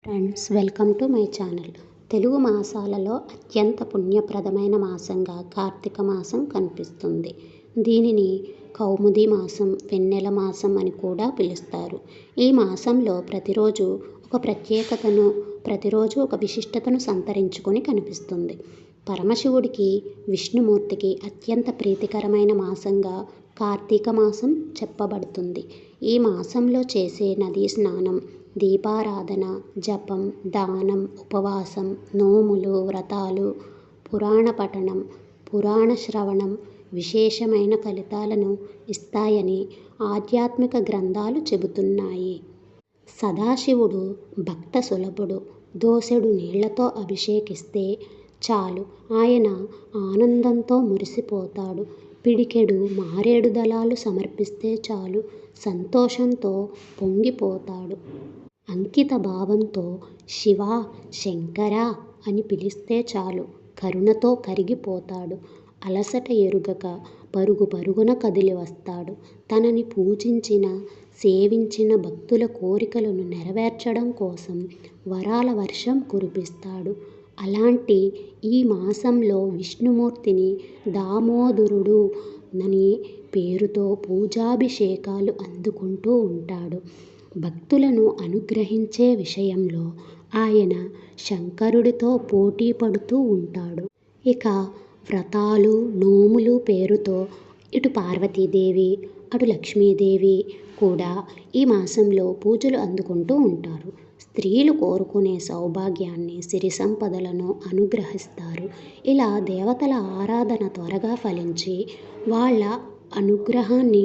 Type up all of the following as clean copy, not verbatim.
Friends, welcome to my channel. Telugu మాసాలలో అత్యంత పుణ్యప్రదమైన మాసంగా కార్తీక మాసం కనిపిస్తుంది. దీనిని కౌముది మాసం, వెన్నెల మాసం అని కూడా పిలుస్తారు. ఈ మాసంలో ప్రతిరోజు ఒక విశిష్టతను సంతరించుకొని కనిపిస్తుంది. పరమశివుడికి, విష్ణుమూర్తికి అత్యంత ప్రీతికరమైన మాసంగా కార్తీక మాసం చెప్పబడుతుంది. ఈ మాసంలో చేసే నదీ స్నానం, దీపారాధన, జపం, దానం, ఉపవాసం, నోములు, వ్రతాలు, పురాణ పఠనం, పురాణ శ్రవణం విశేషమైన ఫలితాలను ఇస్తాయని ఆధ్యాత్మిక గ్రంథాలు చెబుతున్నాయి. సదాశివుడు భక్త సులభుడు. దోసెడు నీళ్లతో అభిషేకిస్తే చాలు ఆయన ఆనందంతో మురిసిపోతాడు. పిడికెడు మారేడు దళాలు సమర్పిస్తే చాలు సంతోషంతో పొంగిపోతాడు. అంకిత భావంతో శివా, శంకరా అని పిలిస్తే చాలు కరుణతో కరిగిపోతాడు. అలసట ఎరుగక పరుగు పరుగున కదిలి వస్తాడు. తనని పూజించిన, సేవించిన భక్తుల కోరికలను నెరవేర్చడం కోసం వరాల వర్షం కురిపిస్తాడు. అలాంటి ఈ మాసంలో విష్ణుమూర్తిని దామోదరుడు అనే పేరుతో పూజాభిషేకాలు అందుకుంటూ ఉంటాడు. భక్తులను అనుగ్రహించే విషయంలో ఆయన శంకరుడితో పోటీ పడుతూ ఉంటాడు. ఇక వ్రతాలు, నోములు పేరుతో ఇటు పార్వతీదేవి, అటు లక్ష్మీదేవి కూడా ఈ మాసంలో పూజలు అందుకుంటూ ఉంటారు. స్త్రీలు కోరుకునే సౌభాగ్యాన్ని, సిరి సంపదలను అనుగ్రహిస్తారు. ఇలా దేవతల ఆరాధన త్వరగా ఫలించి వాళ్ళ అనుగ్రహాన్ని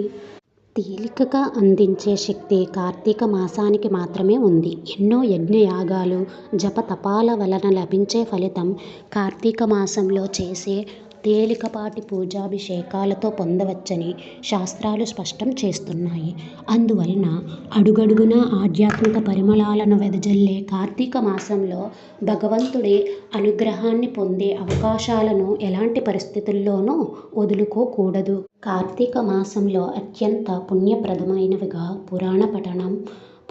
తేలికగా అందించే శక్తి కార్తీక మాసానికి మాత్రమే ఉంది. ఎన్నో యజ్ఞయాగాలు, జపతపాల వలన లభించే ఫలితం కార్తీక మాసంలో చేసే తేలికపాటి పూజాభిషేకాలతో పొందవచ్చని శాస్త్రాలు స్పష్టం చేస్తున్నాయి. అందువలన అడుగడుగునా ఆధ్యాత్మిక పరిమళాలను వెదజల్లే కార్తీక మాసంలో భగవంతుడి అనుగ్రహాన్ని పొందే అవకాశాలను ఎలాంటి పరిస్థితుల్లోనూ వదులుకోకూడదు. కార్తీక మాసంలో అత్యంత పుణ్యప్రదమైనవిగా పురాణ పఠనం,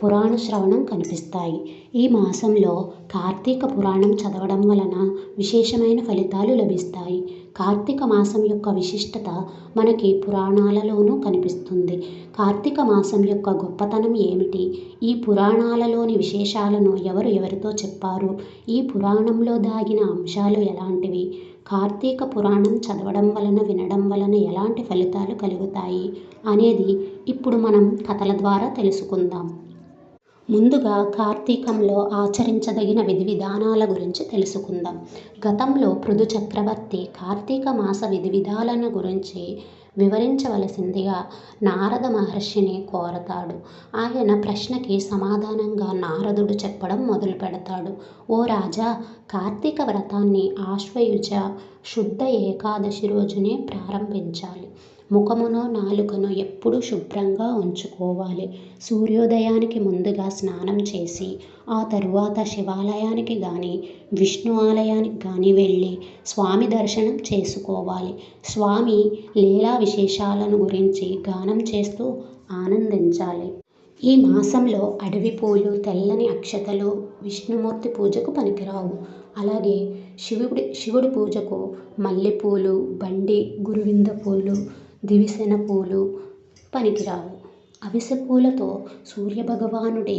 పురాణ శ్రవణం కనిపిస్తాయి. ఈ మాసంలో కార్తీక పురాణం చదవడం వలన విశేషమైన ఫలితాలు లభిస్తాయి. కార్తీక మాసం యొక్క విశిష్టత మనకి పురాణాలలోనూ కనిపిస్తుంది. కార్తీక మాసం యొక్క గొప్పతనం ఏమిటి? ఈ పురాణాలలోని విశేషాలను ఎవరితో చెప్పారు? ఈ పురాణంలో దాగిన అంశాలు ఎలాంటివి? కార్తీక పురాణం చదవడం వలన, వినడం వలన ఎలాంటి ఫలితాలు కలుగుతాయి అనేది ఇప్పుడు మనం కథల ద్వారా తెలుసుకుందాం. ముందుగా కార్తీకంలో ఆచరించదగిన విధి విధానాల గురించి తెలుసుకుందాం. గతంలో పృథు చక్రవర్తి కార్తీక మాస విధి విధానాలను గురించి వివరించవలసిందిగా నారద మహర్షిని కోరతాడు. ఆయన ప్రశ్నకి సమాధానంగా నారదుడు చెప్పడం మొదలు పెడతాడు. ఓ రాజా, కార్తీక వ్రతాన్ని ఆశ్వయుజ శుద్ధ ఏకాదశి రోజునే ప్రారంభించాలి. ముఖమును, నాలుకను ఎప్పుడూ శుభ్రంగా ఉంచుకోవాలి. సూర్యోదయానికి ముందుగా స్నానం చేసి ఆ తరువాత శివాలయానికి గాని, విష్ణు ఆలయానికి గాని వెళ్ళి స్వామి దర్శనం చేసుకోవాలి. స్వామి లీలా విశేషాలను గురించి గానం చేస్తూ ఆనందించాలి. ఈ మాసంలో అడవి పూలు, తెల్లని అక్షతలు విష్ణుమూర్తి పూజకు పనికిరావు. అలాగే శివుడి పూజకు మల్లెపూలు, బండి గురువింద పూలు, దివిసెన పూలు పనికిరావు. అవిసె పూలతో సూర్యభగవానుడి,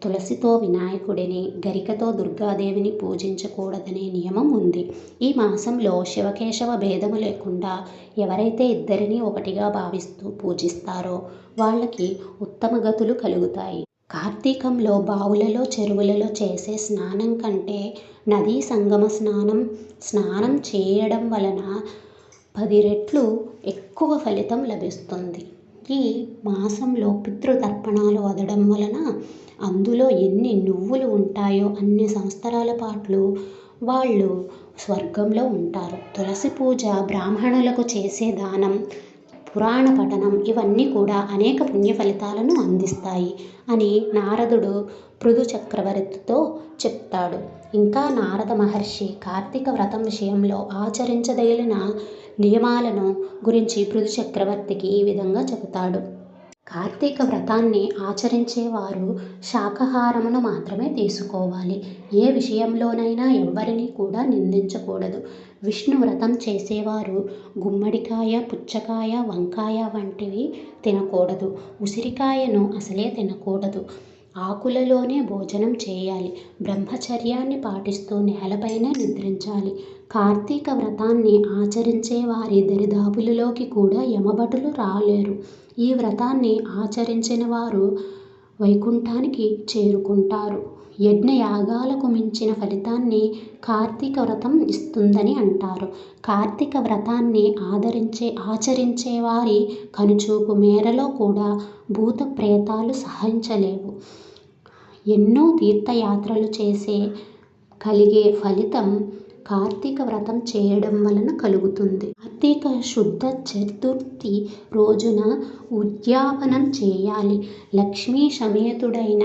తులసితో వినాయకుడిని, గరికతో దుర్గాదేవిని పూజించకూడదనే నియమం ఉంది. ఈ మాసంలో శివకేశవ భేదము లేకుండా ఎవరైతే ఇద్దరినీ ఒకటిగా భావిస్తూ పూజిస్తారో వాళ్ళకి ఉత్తమ గతులు కలుగుతాయి. కార్తీకంలో బావులలో, చెరువులలో చేసే స్నానం కంటే నదీ సంగమ స్నానం చేయడం వలన 10 రెట్లు ఎక్కువ ఫలితం లభిస్తుంది. ఈ మాసంలో పితృతర్పణాలు వదడం వలన అందులో ఎన్ని నువ్వులు ఉంటాయో అన్ని సంవత్సరాల పాటు వాళ్ళు స్వర్గంలో ఉంటారు. తులసి పూజ, బ్రాహ్మణులకు చేసే దానం, పురాణ పఠనం ఇవన్నీ కూడా అనేక పుణ్య ఫలితాలను అందిస్తాయి అని నారదుడు పృథు చక్రవర్తితో చెప్తాడు. ఇంకా నారద మహర్షి కార్తీక వ్రతం విషయంలో ఆచరించదగిన నియమాలను గురించి పృథు చక్రవర్తికి ఈ విధంగా చెబుతాడు. కార్తీక వ్రతాన్ని ఆచరించేవారు శాకాహారమును మాత్రమే తీసుకోవాలి. ఏ విషయంలోనైనా ఎవ్వరినీ కూడా నిందించకూడదు. విష్ణు వ్రతం చేసేవారు గుమ్మడికాయ, పుచ్చకాయ, వంకాయ వంటివి తినకూడదు. ఉసిరికాయను అసలే తినకూడదు. ఆకులలోనే భోజనం చేయాలి. బ్రహ్మచర్యాన్ని పాటిస్తూ నేలపైన నిద్రించాలి. కార్తీక వ్రతాన్ని ఆచరించే వారి దరిదాపులలోకి కూడా యమభటులు రాలేరు. ఈ వ్రతాన్ని ఆచరించిన వారు వైకుంఠానికి చేరుకుంటారు. యజ్ఞయాగాలకు మించిన ఫలితాన్ని కార్తీక వ్రతం ఇస్తుందని అంటారు. కార్తీక వ్రతాన్ని ఆచరించే వారి కనుచూపు మేరలో కూడా భూత ప్రేతాలు సహించలేవు. ఎన్నో తీర్థయాత్రలు చేసే కలిగే ఫలితం కార్తీక వ్రతం చేయడం వలన కలుగుతుంది. కార్తీక శుద్ధ చతుర్థి రోజున ఉద్యాపనం చేయాలి. లక్ష్మీ సమేతుడైన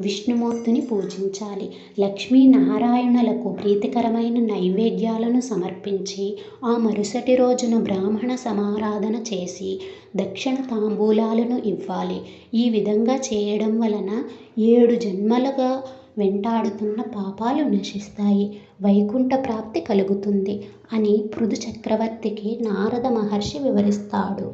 విష్ణుమూర్తిని పూజించాలి. లక్ష్మీనారాయణులకు ప్రీతికరమైన నైవేద్యాలను సమర్పించి ఆ మరుసటి రోజున బ్రాహ్మణ సమారాధన చేసి దక్షిణ తాంబూలాలను ఇవ్వాలి. ఈ విధంగా చేయడం వలన 7 జన్మలుగా వెంటాడుతున్న పాపాలు నశిస్తాయి. వైకుంఠ ప్రాప్తి కలుగుతుంది అని పృథు చక్రవర్తికి నారద మహర్షి వివరిస్తాడు.